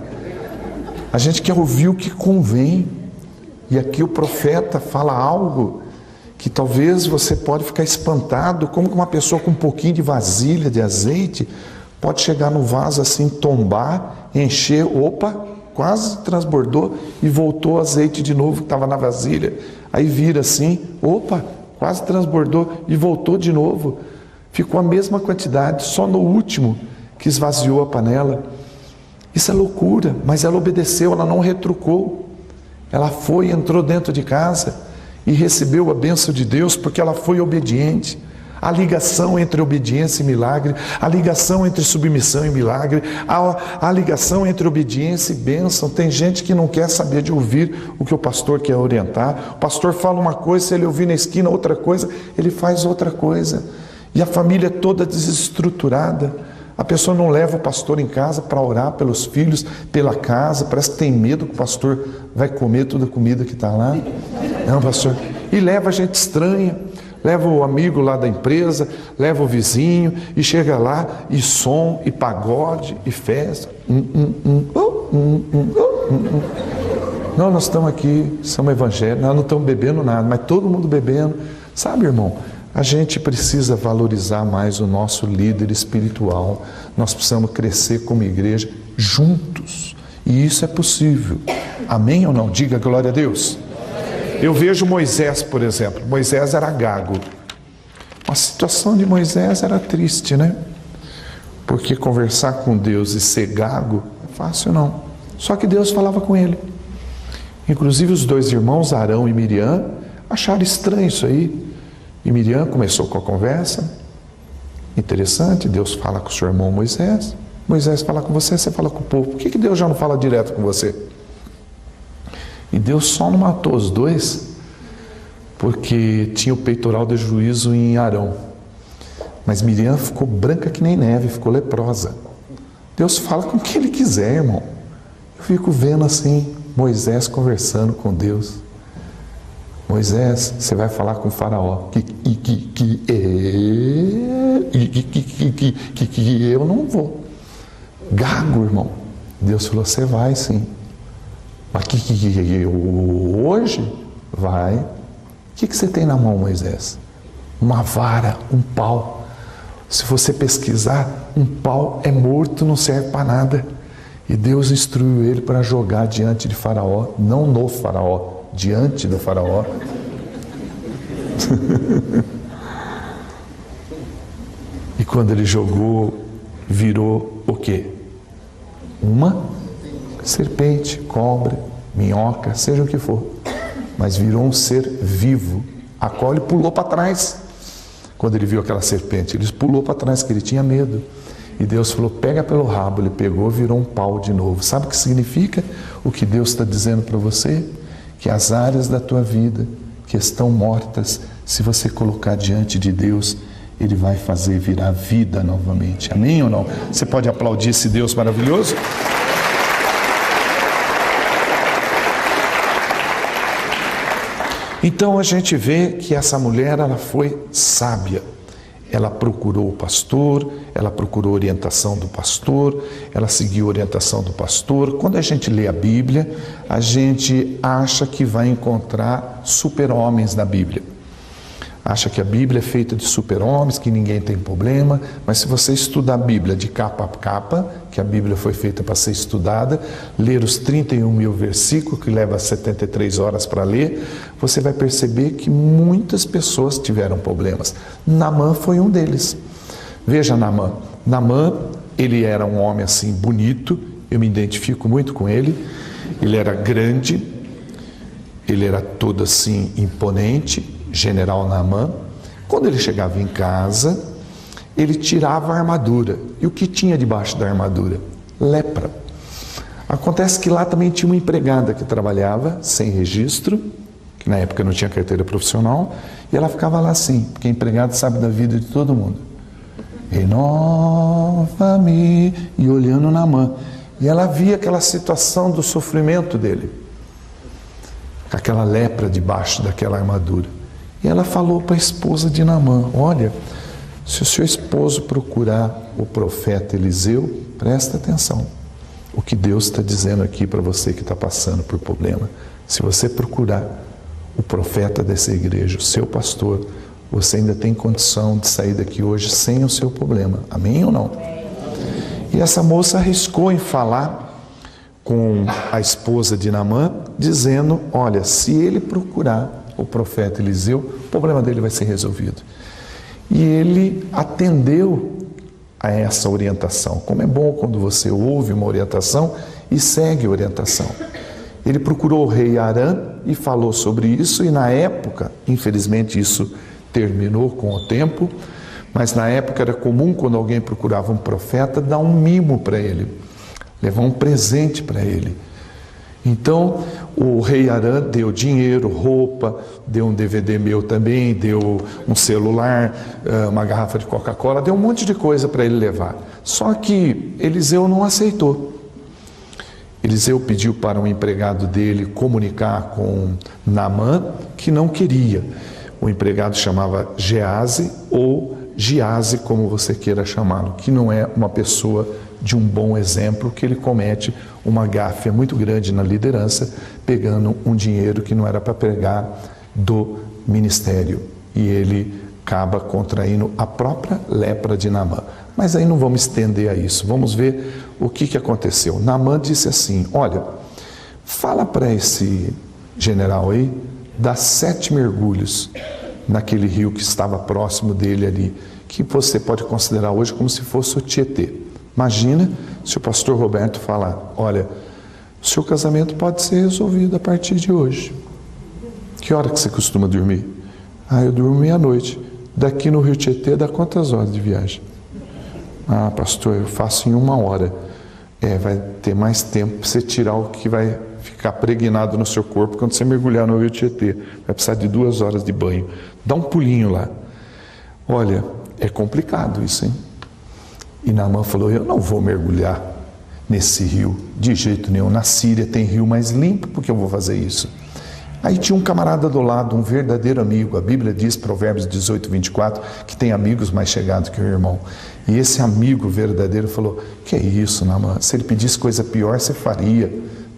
A gente quer ouvir o que convém. E aqui o profeta fala algo que talvez você pode ficar espantado, como que uma pessoa com um pouquinho de vasilha de azeite pode chegar no vaso assim, tombar, encher, opa, quase transbordou e voltou o azeite de novo que estava na vasilha. Aí vira assim, opa, quase transbordou e voltou de novo. Ficou a mesma quantidade, só no último que esvaziou a panela. Isso é loucura, mas ela obedeceu, ela não retrucou. Ela foi, entrou dentro de casa e recebeu a bênção de Deus porque ela foi obediente. A ligação entre obediência e milagre, a ligação entre submissão e milagre, a ligação entre obediência e bênção. Tem gente que não quer saber de ouvir o que o pastor quer orientar. O pastor fala uma coisa, se ele ouvir na esquina outra coisa, ele faz outra coisa. E a família é toda desestruturada. A pessoa não leva o pastor em casa para orar pelos filhos, pela casa, parece que tem medo que o pastor vai comer toda a comida que está lá. Não, pastor. E leva gente estranha. Leva o amigo lá da empresa, leva o vizinho, e chega lá, e som, e pagode, e festa. Não, nós estamos aqui, somos evangélicos, nós não estamos bebendo nada, mas todo mundo bebendo. Sabe, irmão, a gente precisa valorizar mais o nosso líder espiritual. Nós precisamos crescer como igreja juntos. E isso é possível. Amém ou não? Diga glória a Deus. Eu vejo Moisés, por exemplo. Moisés era gago. A situação de Moisés era triste, né? Porque conversar com Deus e ser gago é fácil, não. Só que Deus falava com ele. Inclusive os dois irmãos, Arão e Miriam, acharam estranho isso aí. E Miriam começou com a conversa. Interessante, Deus fala com o seu irmão Moisés. Moisés fala com você, você fala com o povo. Por que Deus já não fala direto com você? E Deus só não matou os dois porque tinha o peitoral de juízo em Arão. Mas Miriam ficou branca que nem neve, ficou leprosa. Deus fala com quem Ele quiser, irmão. Eu fico vendo assim, Moisés conversando com Deus. Moisés, você vai falar com o faraó. Eu não vou. Gago, irmão. Deus falou, você vai sim. Mas hoje vai. O que você tem na mão, Moisés? Uma vara, um pau. Se você pesquisar, um pau é morto, não serve para nada. E Deus instruiu ele para jogar diante de Faraó, não no Faraó, diante do Faraó. E quando ele jogou, virou o quê? Uma serpente, cobra, minhoca, seja o que for. Mas virou um ser vivo, a qual ele pulou para trás. Quando ele viu aquela serpente, ele pulou para trás, que ele tinha medo. E Deus falou, pega pelo rabo. Ele pegou, virou um pau de novo. Sabe o que significa? O que Deus está dizendo para você? Que as áreas da tua vida que estão mortas, se você colocar diante de Deus, Ele vai fazer virar vida novamente. Amém ou não? Você pode aplaudir esse Deus maravilhoso? Então a gente vê que essa mulher, ela foi sábia. Ela procurou o pastor, ela procurou a orientação do pastor, ela seguiu a orientação do pastor. Quando a gente lê a Bíblia, a gente acha que vai encontrar super-homens na Bíblia. Acha que a Bíblia é feita de super-homens, que ninguém tem problema, mas se você estudar a Bíblia de capa a capa, que a Bíblia foi feita para ser estudada, ler os 31 mil versículos, que leva 73 horas para ler, você vai perceber que muitas pessoas tiveram problemas. Naamã foi um deles. Veja Naamã. Naamã, ele era um homem assim bonito, eu me identifico muito com ele. Ele era grande, ele era todo assim imponente, general Naamã. Quando ele chegava em casa, ele tirava a armadura. E o que tinha debaixo da armadura? Lepra. Acontece que lá também tinha uma empregada que trabalhava sem registro, que na época não tinha carteira profissional, e ela ficava lá assim, porque a empregada sabe da vida de todo mundo. Renova-me, e olhando Naamã. E ela via aquela situação do sofrimento dele, aquela lepra debaixo daquela armadura. E ela falou para a esposa de Naamã, olha, se o seu esposo procurar o profeta Eliseu, presta atenção. O que Deus está dizendo aqui para você que está passando por problema. Se você procurar o profeta dessa igreja, o seu pastor, você ainda tem condição de sair daqui hoje sem o seu problema. Amém ou não? E essa moça arriscou em falar com a esposa de Naamã, dizendo, olha, se ele procurar o profeta Eliseu, o problema dele vai ser resolvido. E ele atendeu a essa orientação. Como é bom quando você ouve uma orientação e segue a orientação. Ele procurou o rei Arã e falou sobre isso, e na época, infelizmente isso terminou com o tempo, mas na época era comum, quando alguém procurava um profeta, dar um mimo para ele, levar um presente para ele. Então o rei Arã deu dinheiro, roupa, deu um DVD meu também, deu um celular, uma garrafa de Coca-Cola, deu um monte de coisa para ele levar. Só que Eliseu não aceitou. Eliseu pediu para um empregado dele comunicar com Naamã, que não queria. O empregado chamava Geazi ou Giazi, como você queira chamá-lo, que não é uma pessoa de um bom exemplo, que ele comete uma gafe muito grande na liderança, pegando um dinheiro que não era para pegar do ministério. E ele acaba contraindo a própria lepra de Naamã. Mas aí não vamos estender a isso, vamos ver o que aconteceu. Naamã disse assim: olha, fala para esse general aí, dar 7 mergulhos naquele rio que estava próximo dele ali, que você pode considerar hoje como se fosse o Tietê. Imagina se o pastor Roberto falar: olha, o seu casamento pode ser resolvido a partir de hoje. Que hora que você costuma dormir? Ah, eu durmo meia-noite. Daqui no Rio Tietê dá quantas horas de viagem? Ah, pastor, eu faço em 1 hora. Vai ter mais tempo para você tirar o que vai ficar pregnado no seu corpo quando você mergulhar no Rio Tietê. Vai precisar de 2 horas de banho. Dá um pulinho lá. Olha, é complicado isso, hein? E Naamã falou: eu não vou mergulhar nesse rio de jeito nenhum. Na Síria tem rio mais limpo, por que eu vou fazer isso? Aí tinha um camarada do lado, um verdadeiro amigo. A Bíblia diz, Provérbios 18, 24, que tem amigos mais chegados que o irmão. E esse amigo verdadeiro falou: que é isso, Naamã? Se ele pedisse coisa pior, você faria.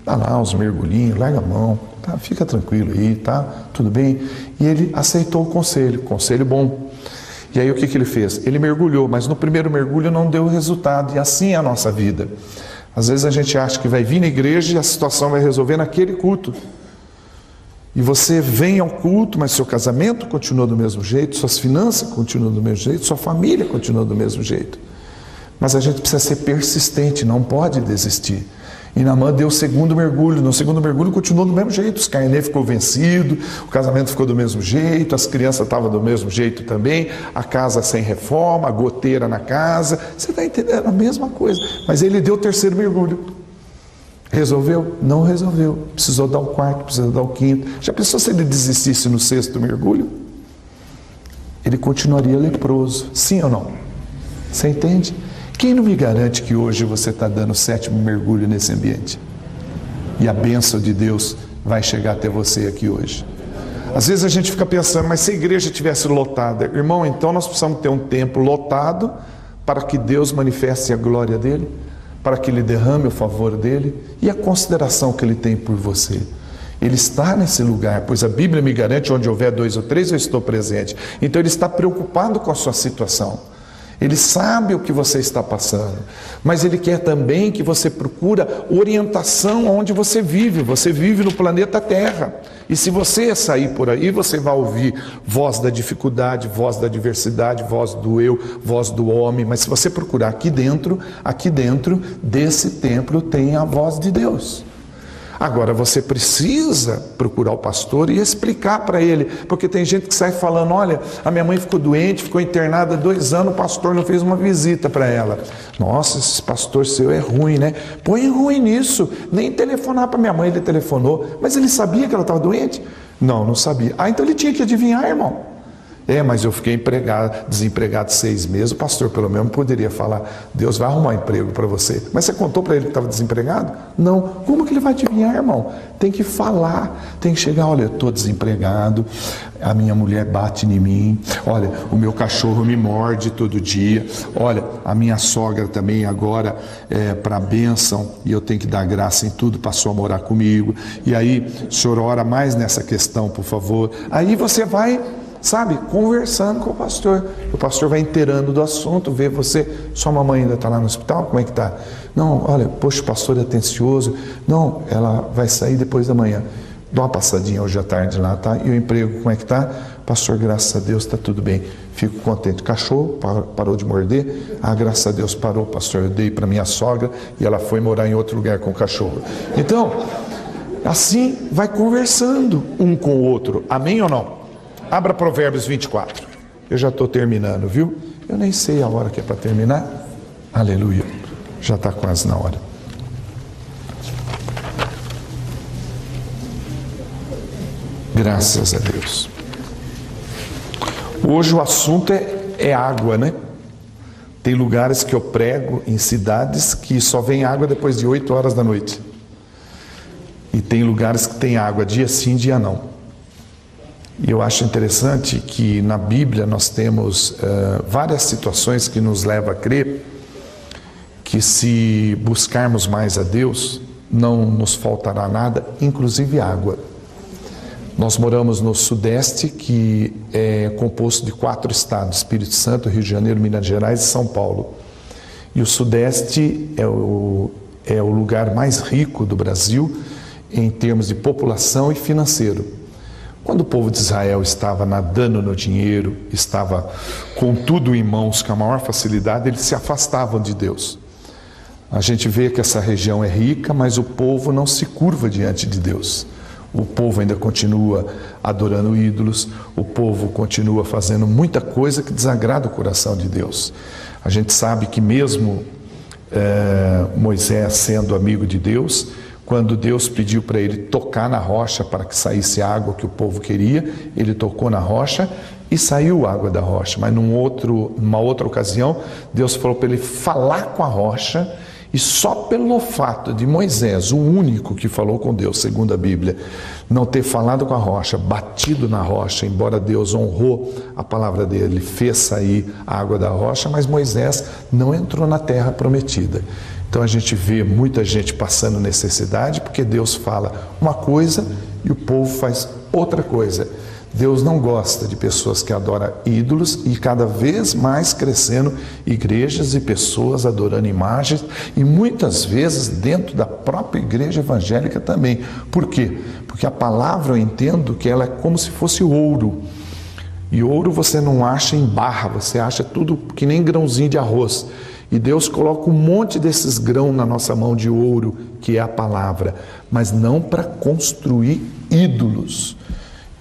Dá lá uns mergulhinhos, larga a mão, tá? Fica tranquilo aí, tá? Tudo bem? E ele aceitou o conselho bom. E aí o que ele fez? Ele mergulhou, mas no primeiro mergulho não deu resultado. E assim é a nossa vida. Às vezes a gente acha que vai vir na igreja e a situação vai resolver naquele culto. E você vem ao culto, mas seu casamento continua do mesmo jeito, suas finanças continuam do mesmo jeito, sua família continua do mesmo jeito. Mas a gente precisa ser persistente, não pode desistir. E Naamã deu o segundo mergulho. No segundo mergulho continuou do mesmo jeito. Os Carnê ficou vencido, o casamento ficou do mesmo jeito, as crianças estavam do mesmo jeito também, a casa sem reforma, a goteira na casa. Você está entendendo? A mesma coisa. Mas ele deu o terceiro mergulho. Resolveu? Não resolveu. Precisou dar o quarto, precisou dar o quinto. Já pensou se ele desistisse no 6º mergulho? Ele continuaria leproso. Sim ou não? Você entende? Quem não me garante que hoje você está dando o 7º mergulho nesse ambiente? E a bênção de Deus vai chegar até você aqui hoje. Às vezes a gente fica pensando: mas se a igreja tivesse lotada, irmão, então nós precisamos ter um templo lotado para que Deus manifeste a glória dele, para que ele derrame o favor dele e a consideração que ele tem por você. Ele está nesse lugar, pois a Bíblia me garante: onde houver 2 ou 3, eu estou presente. Então ele está preocupado com a sua situação. Ele sabe o que você está passando, mas Ele quer também que você procure orientação onde você vive no planeta Terra. E se você sair por aí, você vai ouvir voz da dificuldade, voz da adversidade, voz do eu, voz do homem. Mas se você procurar aqui dentro desse templo tem a voz de Deus. Agora você precisa procurar o pastor e explicar para ele, porque tem gente que sai falando: olha, a minha mãe ficou doente, ficou internada 2 anos, o pastor não fez uma visita para ela. Nossa, esse pastor seu é ruim, né? Põe ruim nisso, nem telefonar para minha mãe ele telefonou. Mas ele sabia que ela estava doente? Não sabia. Ah, então ele tinha que adivinhar, irmão. Mas eu fiquei desempregado 6 meses, o pastor pelo menos poderia falar: Deus vai arrumar emprego para você. Mas você contou para ele que estava desempregado? Não. Como que ele vai adivinhar, irmão? Tem que falar, tem que chegar: olha, eu estou desempregado, a minha mulher bate em mim, olha, o meu cachorro me morde todo dia, olha, a minha sogra também agora para a bênção, e eu tenho que dar graça em tudo, passou a morar comigo. E aí, o senhor ora mais nessa questão, por favor. Aí você vai, sabe, conversando com o pastor vai inteirando do assunto, vê você: sua mamãe ainda está lá no hospital, como é que está? Não, olha, poxa, o pastor é atencioso, não, ela vai sair depois da manhã, dá uma passadinha hoje à tarde lá, tá? E o emprego, como é que está? Pastor, graças a Deus está tudo bem, fico contente. Cachorro parou de morder? Ah, graças a Deus parou, pastor, eu dei para minha sogra e ela foi morar em outro lugar com o cachorro. Então, assim vai conversando um com o outro, amém ou não? Abra Provérbios 24. Eu já estou terminando, viu? Eu nem sei a hora que é para terminar. Aleluia. Já está quase na hora. Graças a Deus. Hoje o assunto é água, né? Tem lugares que eu prego em cidades que só vem água depois de 8 horas da noite. E tem lugares que tem água dia sim, dia não. E eu acho interessante que na Bíblia nós temos várias situações que nos levam a crer que se buscarmos mais a Deus, não nos faltará nada, inclusive água. Nós moramos no Sudeste, que é composto de 4 estados, Espírito Santo, Rio de Janeiro, Minas Gerais e São Paulo. E o Sudeste é o lugar mais rico do Brasil em termos de população e financeiro. Quando o povo de Israel estava nadando no dinheiro, estava com tudo em mãos, com a maior facilidade, eles se afastavam de Deus. A gente vê que essa região é rica, mas o povo não se curva diante de Deus. O povo ainda continua adorando ídolos, o povo continua fazendo muita coisa que desagrada o coração de Deus. A gente sabe que mesmo Moisés sendo amigo de Deus, quando Deus pediu para ele tocar na rocha para que saísse água que o povo queria, ele tocou na rocha e saiu água da rocha. Mas numa outra ocasião, Deus falou para ele falar com a rocha. E só pelo fato de Moisés, o único que falou com Deus, segundo a Bíblia, não ter falado com a rocha, batido na rocha, embora Deus honrou a palavra dele, fez sair a água da rocha, mas Moisés não entrou na terra prometida. Então a gente vê muita gente passando necessidade, porque Deus fala uma coisa e o povo faz outra coisa. Deus não gosta de pessoas que adoram ídolos e cada vez mais crescendo igrejas e pessoas adorando imagens e muitas vezes dentro da própria igreja evangélica também. Por quê? Porque a palavra eu entendo que ela é como se fosse ouro. E ouro você não acha em barra, você acha tudo que nem grãozinho de arroz. E Deus coloca um monte desses grãos na nossa mão de ouro, que é a palavra, mas não para construir ídolos.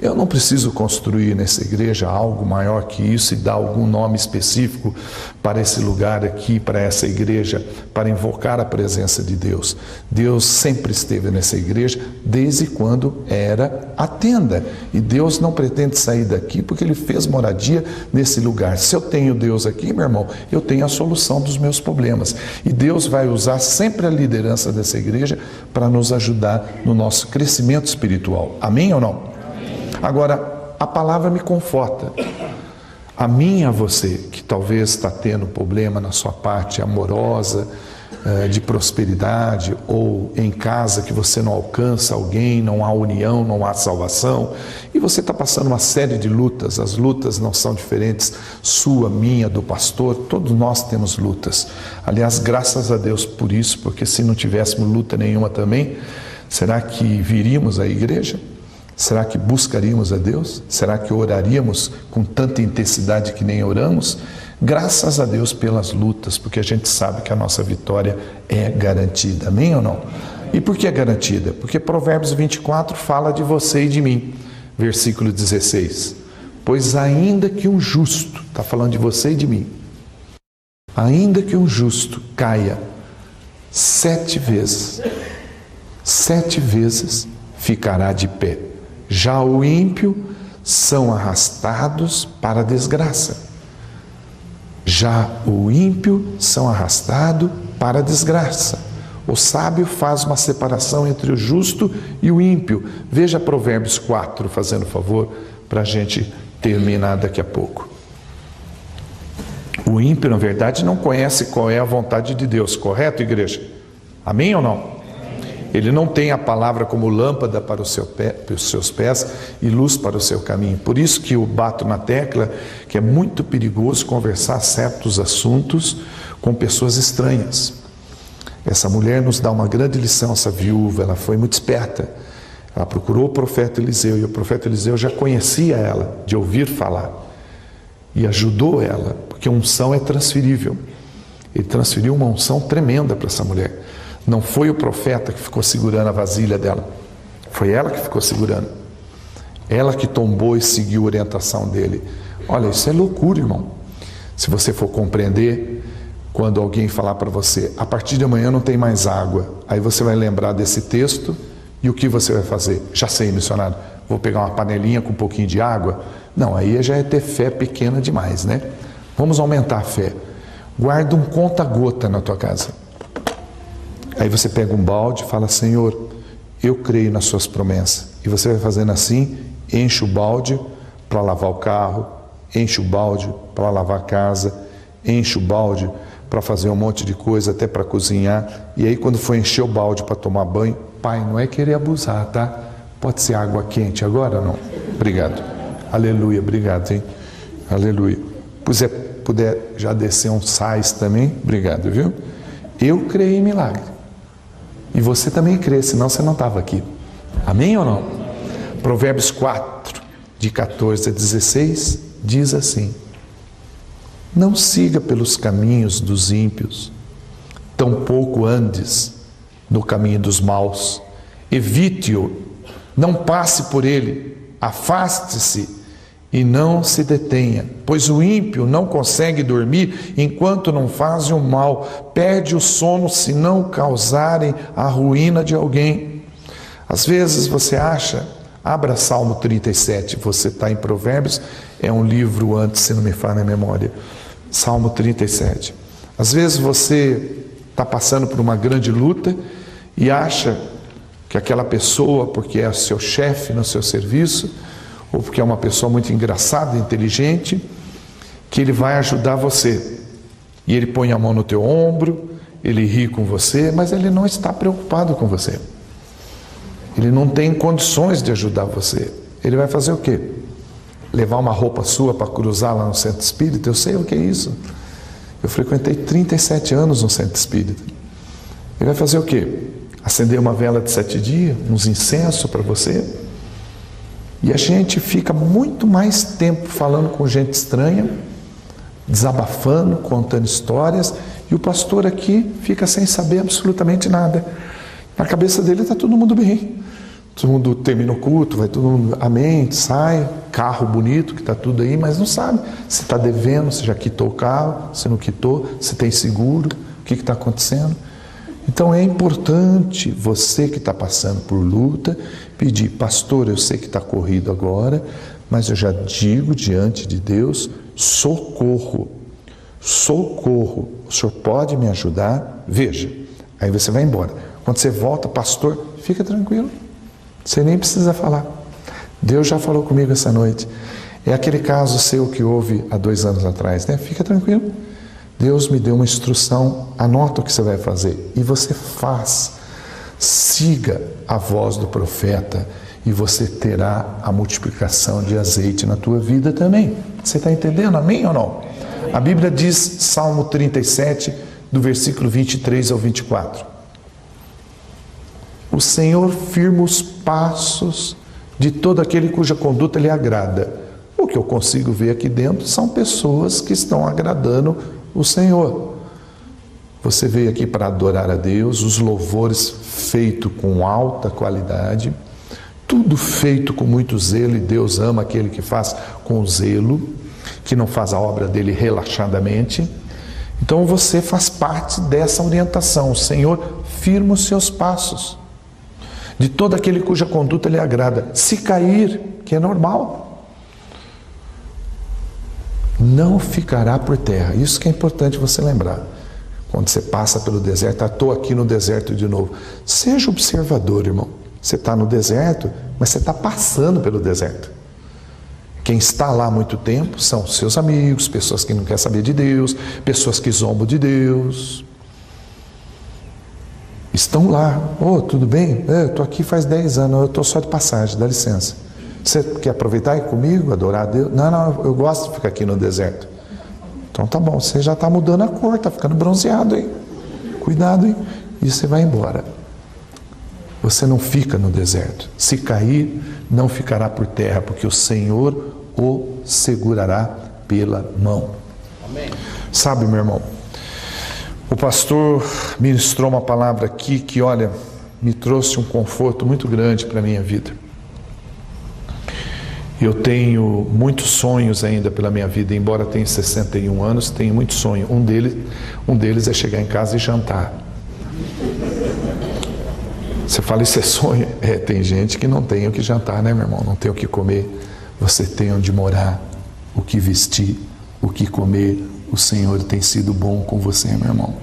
Eu não preciso construir nessa igreja algo maior que isso e dar algum nome específico para esse lugar aqui, para essa igreja, para invocar a presença de Deus. Deus sempre esteve nessa igreja desde quando era a tenda. E Deus não pretende sair daqui porque Ele fez moradia nesse lugar. Se eu tenho Deus aqui, meu irmão, eu tenho a solução dos meus problemas. E Deus vai usar sempre a liderança dessa igreja para nos ajudar no nosso crescimento espiritual. Amém ou não? Agora, a palavra me conforta, a mim e a você, que talvez está tendo problema na sua parte amorosa, de prosperidade, ou em casa que você não alcança alguém, não há união, não há salvação, e você está passando uma série de lutas, as lutas não são diferentes, sua, minha, do pastor, todos nós temos lutas. Aliás, graças a Deus por isso, porque se não tivéssemos luta nenhuma também, será que viríamos à igreja? Será que buscaríamos a Deus? Será que oraríamos com tanta intensidade que nem oramos? Graças a Deus pelas lutas, porque a gente sabe que a nossa vitória é garantida. Amém ou não? E por que é garantida? Porque Provérbios 24 fala de você e de mim. Versículo 16. Pois ainda que um justo, está falando de você e de mim, ainda que um justo caia 7 vezes, 7 vezes ficará de pé. Já o ímpio são arrastados para a desgraça. Já o ímpio são arrastados para a desgraça. O sábio faz uma separação entre o justo e o ímpio. Veja Provérbios 4, fazendo favor, para a gente terminar daqui a pouco. O ímpio, na verdade, não conhece qual é a vontade de Deus, correto, igreja? Amém ou não? Ele não tem a palavra como lâmpada para os seus pés e luz para o seu caminho. Por isso que eu bato na tecla que é muito perigoso conversar certos assuntos com pessoas estranhas. Essa mulher nos dá uma grande lição, essa viúva, ela foi muito esperta. Ela procurou o profeta Eliseu e o profeta Eliseu já conhecia ela, de ouvir falar. E ajudou ela, porque a unção é transferível. Ele transferiu uma unção tremenda para essa mulher. Não foi o profeta que ficou segurando a vasilha dela. Foi ela que ficou segurando. Ela que tombou e seguiu a orientação dele. Olha, isso é loucura, irmão. Se você for compreender, quando alguém falar para você, a partir de amanhã não tem mais água, aí você vai lembrar desse texto e o que você vai fazer? Já sei, missionário, vou pegar uma panelinha com um pouquinho de água. Não, aí já é ter fé pequena demais, né? Vamos aumentar a fé. Guarda um conta-gota na tua casa. Aí você pega um balde e fala, Senhor, eu creio nas suas promessas. E você vai fazendo assim, enche o balde para lavar o carro, enche o balde para lavar a casa, enche o balde para fazer um monte de coisa, até para cozinhar. E aí quando for encher o balde para tomar banho, pai, não é querer abusar, tá? Pode ser água quente agora ou não? Obrigado. Aleluia, obrigado, hein? Aleluia. Puder já descer um sais também, obrigado, viu? Eu creio em milagre. E você também crê, senão você não estava aqui. Amém ou não? Provérbios 4, de 14 a 16, diz assim: não siga pelos caminhos dos ímpios, tampouco andes no caminho dos maus. Evite-o, não passe por ele, afaste-se e não se detenha, pois o ímpio não consegue dormir enquanto não fazem o mal, perde o sono se não causarem a ruína de alguém. Às vezes você acha, abra Salmo 37, você está em Provérbios, é um livro antes, se não me falha a memória, Salmo 37. Às vezes você está passando por uma grande luta e acha que aquela pessoa, porque é seu chefe no seu serviço, ou porque é uma pessoa muito engraçada, inteligente, que ele vai ajudar você. E ele põe a mão no teu ombro, ele ri com você, mas ele não está preocupado com você. Ele não tem condições de ajudar você. Ele vai fazer o quê? Levar uma roupa sua para cruzar lá no centro espírita? Eu sei o que é isso. Eu frequentei 37 anos no centro espírita. Ele vai fazer o quê? Acender uma vela de 7 dias, uns incensos para você? E a gente fica muito mais tempo falando com gente estranha, desabafando, contando histórias, e o pastor aqui fica sem saber absolutamente nada. Na cabeça dele está todo mundo bem. Todo mundo termina o culto, vai todo mundo, amém, sai, carro bonito, que está tudo aí, mas não sabe se está devendo, se já quitou o carro, se não quitou, se tem seguro, o que está acontecendo. Então é importante você que está passando por luta, pedir, pastor, eu sei que está corrido agora, mas eu já digo diante de Deus, socorro, socorro, o senhor pode me ajudar? Veja, aí você vai embora. Quando você volta, pastor, fica tranquilo, você nem precisa falar. Deus já falou comigo essa noite. É aquele caso seu que houve há 2 anos atrás, né? Fica tranquilo. Deus me deu uma instrução, anota o que você vai fazer. E você faz. Siga a voz do profeta e você terá a multiplicação de azeite na tua vida também. Você está entendendo? Amém ou não? A Bíblia diz, Salmo 37, do versículo 23 ao 24. O Senhor firma os passos de todo aquele cuja conduta lhe agrada. O que eu consigo ver aqui dentro são pessoas que estão agradando o Senhor. Você veio aqui para adorar a Deus, os louvores feitos com alta qualidade, tudo feito com muito zelo, e Deus ama aquele que faz com zelo, que não faz a obra dele relaxadamente. Então você faz parte dessa orientação. O Senhor firma os seus passos de todo aquele cuja conduta lhe agrada. Se cair, que é normal, não ficará por terra. Isso que é importante você lembrar. Quando você passa pelo deserto, estou aqui no deserto de novo. Seja observador, irmão. Você está no deserto, mas você está passando pelo deserto. Quem está lá há muito tempo são seus amigos, pessoas que não querem saber de Deus, pessoas que zombam de Deus. Estão lá. Tudo bem? Eu estou aqui faz 10 anos, eu estou só de passagem, dá licença. Você quer aproveitar e ir comigo, adorar a Deus? Não, eu gosto de ficar aqui no deserto. Então tá bom, você já está mudando a cor, está ficando bronzeado, hein? Cuidado, hein? E você vai embora. Você não fica no deserto. Se cair, não ficará por terra, porque o Senhor o segurará pela mão. Amém. Sabe, meu irmão, o pastor ministrou uma palavra aqui que, olha, me trouxe um conforto muito grande para a minha vida. Eu tenho muitos sonhos ainda pela minha vida, embora tenha 61 anos, tenho muitos sonhos. Um deles é chegar em casa e jantar. Você fala, isso é sonho? Tem gente que não tem o que jantar, né, meu irmão? Não tem o que comer. Você tem onde morar, o que vestir, o que comer. O Senhor tem sido bom com você, meu irmão.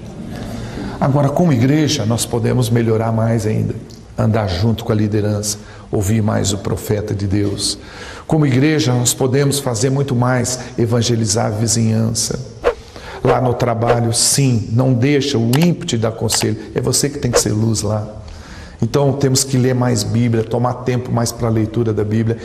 Agora, como igreja, nós podemos melhorar mais ainda. Andar junto com a liderança, ouvir mais o profeta de Deus. Como igreja, nós podemos fazer muito mais, evangelizar a vizinhança. Lá no trabalho, sim, não deixa o ímpeto dar conselho. É você que tem que ser luz lá. Então, temos que ler mais Bíblia, tomar tempo mais para a leitura da Bíblia.